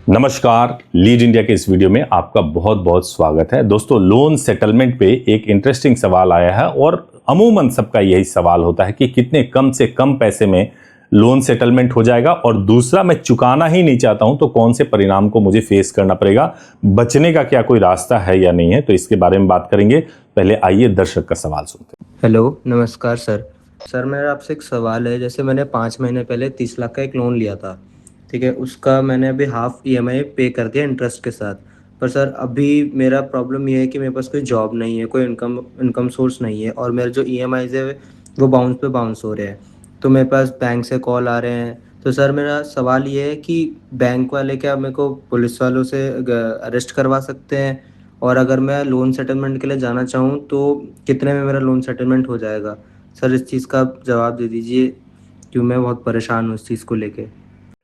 नमस्कार, lead India के इस वीडियो में आपका बहुत बहुत स्वागत है। दोस्तों, लोन सेटलमेंट पे एक इंटरेस्टिंग सवाल आया है और अमूमन सबका यही सवाल होता है कि कितने कम से कम पैसे में लोन सेटलमेंट हो जाएगा, और दूसरा, मैं चुकाना ही नहीं चाहता हूं तो कौन से परिणाम को मुझे फेस करना पड़ेगा, बचने का क्या कोई रास्ता है या नहीं है। तो इसके बारे में बात करेंगे। पहले आइए दर्शक का सवाल सुनते हैं। हेलो, नमस्कार सर मेरा आपसे एक सवाल है। जैसे मैंने 5 महीने पहले 30 लाख का एक लोन लिया था, ठीक है। उसका मैंने अभी हाफ ईएमआई पे कर दिया इंटरेस्ट के साथ। पर सर अभी मेरा प्रॉब्लम ये है कि मेरे पास कोई जॉब नहीं है, कोई इनकम सोर्स नहीं है, और मेरे जो ईएमआईज़ है वो बाउंस पे बाउंस हो रहे हैं। तो मेरे पास बैंक से कॉल आ रहे हैं। तो सर मेरा सवाल ये है कि बैंक वाले क्या मेरे को पुलिस वालों से अरेस्ट करवा सकते हैं? और अगर मैं लोन सेटलमेंट के लिए जाना चाहूँ तो कितने में मेरा लोन सेटलमेंट हो जाएगा? सर इस चीज़ का आप जवाब दे दीजिए, क्यों मैं बहुत परेशान हूँ इस चीज़ को लेके।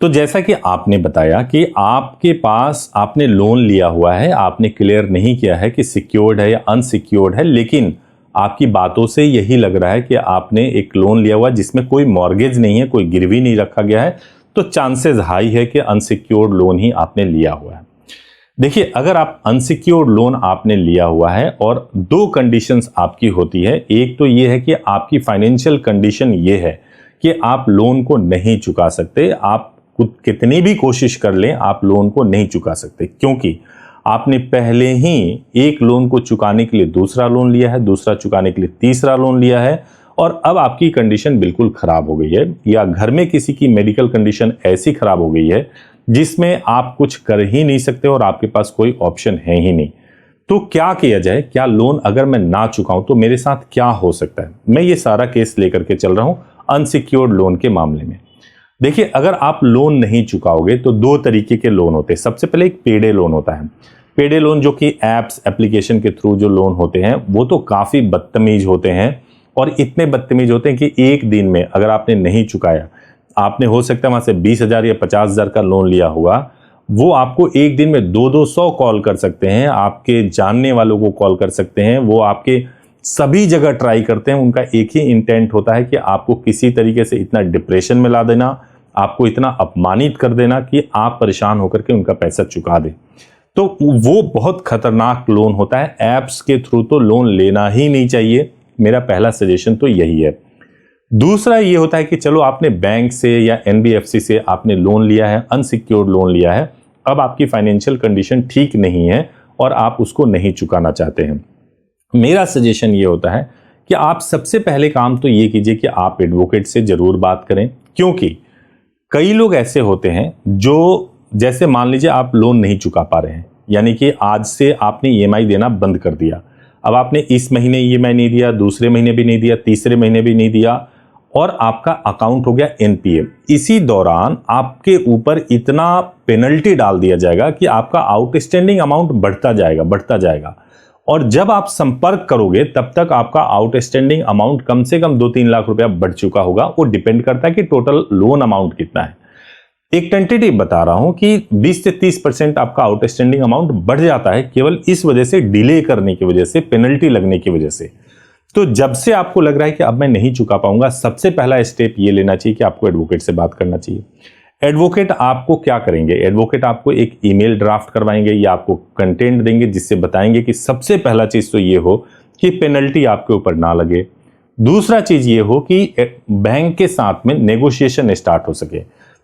तो जैसा कि आपने बताया कि आपके पास आपने लोन लिया हुआ है, आपने क्लियर नहीं किया है कि सिक्योर्ड है या अनसिक्योर्ड है, लेकिन आपकी बातों से यही लग रहा है कि आपने एक लोन लिया हुआ जिसमें कोई मॉर्गेज नहीं है, कोई गिरवी नहीं रखा गया है। तो चांसेस हाई है कि अनसिक्योर्ड लोन ही आपने लिया हुआ है। देखिए, अगर आप अनसिक्योर्ड लोन आपने लिया हुआ है और दो कंडीशंस आपकी होती है। एक तो ये है कि आपकी फाइनेंशियल कंडीशन ये है कि आप लोन को नहीं चुका सकते। आप कितनी भी कोशिश कर लें, आप लोन को नहीं चुका सकते, क्योंकि आपने पहले ही एक लोन को चुकाने के लिए दूसरा लोन लिया है, दूसरा चुकाने के लिए तीसरा लोन लिया है, और अब आपकी कंडीशन बिल्कुल खराब हो गई है, या घर में किसी की मेडिकल कंडीशन ऐसी खराब हो गई है जिसमें आप कुछ कर ही नहीं सकते और आपके पास कोई ऑप्शन है ही नहीं। तो क्या किया जाए? क्या लोन अगर मैं ना चुकाऊं तो मेरे साथ क्या हो सकता है? मैं ये सारा केस लेकर के चल रहा हूं अनसिक्योर्ड लोन के मामले में। देखिए, अगर आप लोन नहीं चुकाओगे तो दो तरीके के लोन होते हैं। सबसे पहले एक पेडे लोन होता है। पेडे लोन जो कि एप्स एप्लीकेशन के थ्रू जो लोन होते हैं वो तो काफ़ी बदतमीज होते हैं, और इतने बदतमीज होते हैं कि एक दिन में अगर आपने नहीं चुकाया, आपने हो सकता है वहाँ से 20,000 या 50,000 का लोन लिया होगा, वो आपको एक दिन में 200 कॉल कर सकते हैं, आपके जानने वालों को कॉल कर सकते हैं, वो आपके सभी जगह ट्राई करते हैं। उनका एक ही इंटेंट होता है कि आपको किसी तरीके से इतना डिप्रेशन में ला देना, आपको इतना अपमानित कर देना कि आप परेशान होकर के उनका पैसा चुका दें। तो वो बहुत खतरनाक लोन होता है। ऐप्स के थ्रू तो लोन लेना ही नहीं चाहिए। मेरा पहला सजेशन तो यही है। दूसरा ये होता है कि चलो आपने बैंक से या एनबीएफसी से आपने लोन लिया है, अनसिक्योर्ड लोन लिया है, अब आपकी फाइनेंशियल कंडीशन ठीक नहीं है और आप उसको नहीं चुकाना चाहते हैं। मेरा सजेशन ये होता है कि आप सबसे पहले काम तो ये कीजिए कि आप एडवोकेट से जरूर बात करें, क्योंकि कई लोग ऐसे होते हैं जो, जैसे मान लीजिए आप लोन नहीं चुका पा रहे हैं, यानी कि आज से आपने ईएमआई देना बंद कर दिया। अब आपने इस महीने ईएमआई नहीं दिया, दूसरे महीने भी नहीं दिया, तीसरे महीने भी नहीं दिया, और आपका अकाउंट हो गया एनपीए। इसी दौरान आपके ऊपर इतना पेनल्टी डाल दिया जाएगा कि आपका आउटस्टैंडिंग अमाउंट बढ़ता जाएगा। और जब आप संपर्क करोगे तब तक आपका आउटस्टैंडिंग अमाउंट कम से कम 2-3 लाख रुपया बढ़ चुका होगा। वो डिपेंड करता है कि टोटल लोन अमाउंट कितना है। एक टेंटेटिव बता रहा हूं कि 20 से 30% आपका आउटस्टैंडिंग अमाउंट बढ़ जाता है, केवल इस वजह से, डिले करने की वजह से, पेनल्टी लगने की वजह से। तो जब से आपको लग रहा है कि अब मैं नहीं चुका पाऊंगा, सबसे पहला स्टेप ये लेना चाहिए कि आपको एडवोकेट से बात करना चाहिए। एडवोकेट आपको क्या करेंगे? एडवोकेट आपको एक ईमेल ड्राफ्ट करवाएंगे या आपको कंटेंट देंगे जिससे बताएंगे कि सबसे पहला चीज तो ये हो कि पेनल्टी आपके ऊपर ना लगे। दूसरा चीज ये हो कि बैंक के साथ में नेगोशिएशन स्टार्ट हो सके,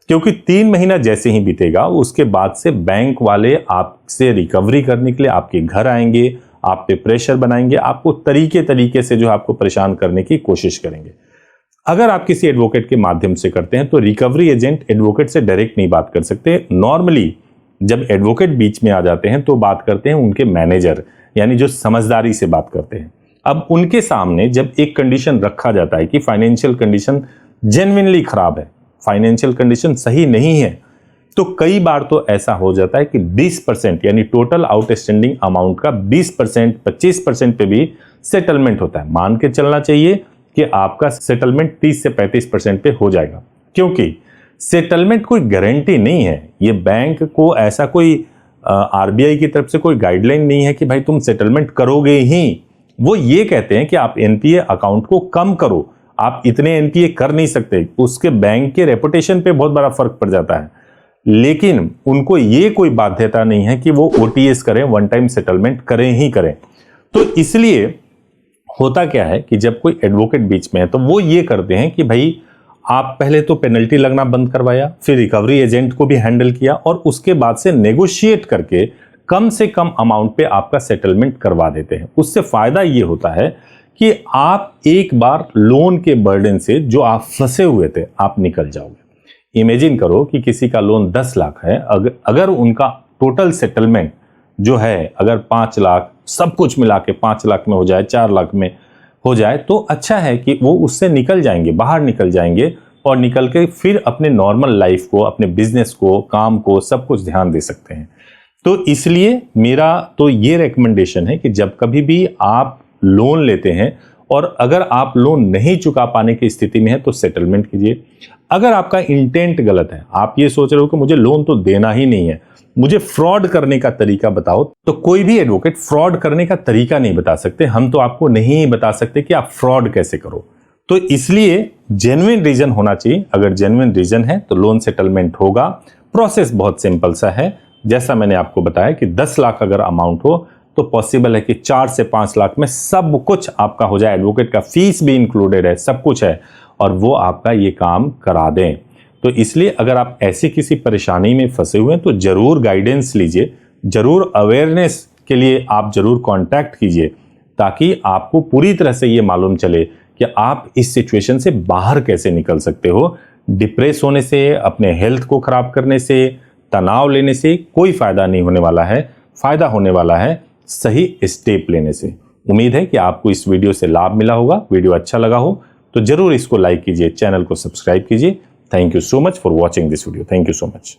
क्योंकि 3 महीना जैसे ही बीतेगा उसके बाद से बैंक वाले आपसे रिकवरी करने के लिए आपके घर आएंगे, आप पे प्रेशर बनाएंगे, आपको तरीके से जो आपको परेशान करने की कोशिश करेंगे। अगर आप किसी एडवोकेट के माध्यम से करते हैं तो रिकवरी एजेंट एडवोकेट से डायरेक्ट नहीं बात कर सकते। नॉर्मली जब एडवोकेट बीच में आ जाते हैं तो बात करते हैं उनके मैनेजर, यानी जो समझदारी से बात करते हैं। अब उनके सामने जब एक कंडीशन रखा जाता है कि फाइनेंशियल कंडीशन जेन्युइनली खराब है, फाइनेंशियल कंडीशन सही नहीं है, तो कई बार तो ऐसा हो जाता है कि 20% यानी टोटल आउटस्टैंडिंग अमाउंट का 20%, 25% पे भी सेटलमेंट होता है। मान के चलना चाहिए कि आपका सेटलमेंट 30 से 35% पे हो जाएगा, क्योंकि सेटलमेंट कोई गारंटी नहीं है। ये बैंक को ऐसा कोई आरबीआई की तरफ से कोई गाइडलाइन नहीं है कि भाई तुम सेटलमेंट करोगे ही। वो ये कहते हैं कि आप एनपीए अकाउंट को कम करो, आप इतने एनपीए कर नहीं सकते। उसके बैंक के रेपुटेशन पे बहुत बड़ा फर्क पड़ जाता है। लेकिन उनको ये कोई बाध्यता नहीं है कि वो ओटीएस करें, वन टाइम सेटलमेंट करें ही करें। तो इसलिए होता क्या है कि जब कोई एडवोकेट बीच में है तो वो ये करते हैं कि भाई आप पहले तो पेनल्टी लगना बंद करवाया, फिर रिकवरी एजेंट को भी हैंडल किया और उसके बाद से नेगोशिएट करके कम से कम अमाउंट पे आपका सेटलमेंट करवा देते हैं। उससे फायदा ये होता है कि आप एक बार लोन के बर्डन से जो आप फंसे हुए थे आप निकल जाओगे। इमेजिन करो कि किसी का लोन 10 लाख है, अगर उनका टोटल सेटलमेंट जो है अगर 5 लाख सब कुछ मिला के 5 लाख में हो जाए, 4 लाख में हो जाए तो अच्छा है कि वो उससे निकल जाएंगे, बाहर निकल जाएंगे और निकल के फिर अपने नॉर्मल लाइफ को, अपने बिजनेस को, काम को, सब कुछ ध्यान दे सकते हैं। तो इसलिए मेरा तो ये रिकमेंडेशन है कि जब कभी भी आप लोन लेते हैं और अगर आप लोन नहीं चुका पाने की स्थिति में है तो सेटलमेंट कीजिए। अगर आपका इंटेंट गलत है, आप ये सोच रहे हो कि मुझे लोन तो देना ही नहीं है, मुझे फ्रॉड करने का तरीका बताओ, तो कोई भी एडवोकेट फ्रॉड करने का तरीका नहीं बता सकते। हम तो आपको नहीं बता सकते कि आप फ्रॉड कैसे करो। तो इसलिए जेन्युइन रीजन होना चाहिए। अगर जेन्युइन रीजन है तो लोन सेटलमेंट होगा। प्रोसेस बहुत सिंपल सा है। जैसा मैंने आपको बताया कि 10 लाख अगर अमाउंट हो तो पॉसिबल है कि 4 से 5 लाख में सब कुछ आपका हो जाए। एडवोकेट का फीस भी इंक्लूडेड है, सब कुछ है और वो आपका ये काम करा दें। तो इसलिए अगर आप ऐसी किसी परेशानी में फंसे हुए हैं तो जरूर गाइडेंस लीजिए, जरूर अवेयरनेस के लिए आप जरूर कांटेक्ट कीजिए ताकि आपको पूरी तरह से ये मालूम चले कि आप इस सिचुएशन से बाहर कैसे निकल सकते हो। डिप्रेस होने से, अपने हेल्थ को खराब करने से, तनाव लेने से कोई फायदा नहीं होने वाला है। फायदा होने वाला है सही स्टेप लेने से। उम्मीद है कि आपको इस वीडियो से लाभ मिला होगा। वीडियो अच्छा लगा हो तो जरूर इसको लाइक कीजिए, चैनल को सब्सक्राइब कीजिए। Thank you so much for watching this video. Thank you so much.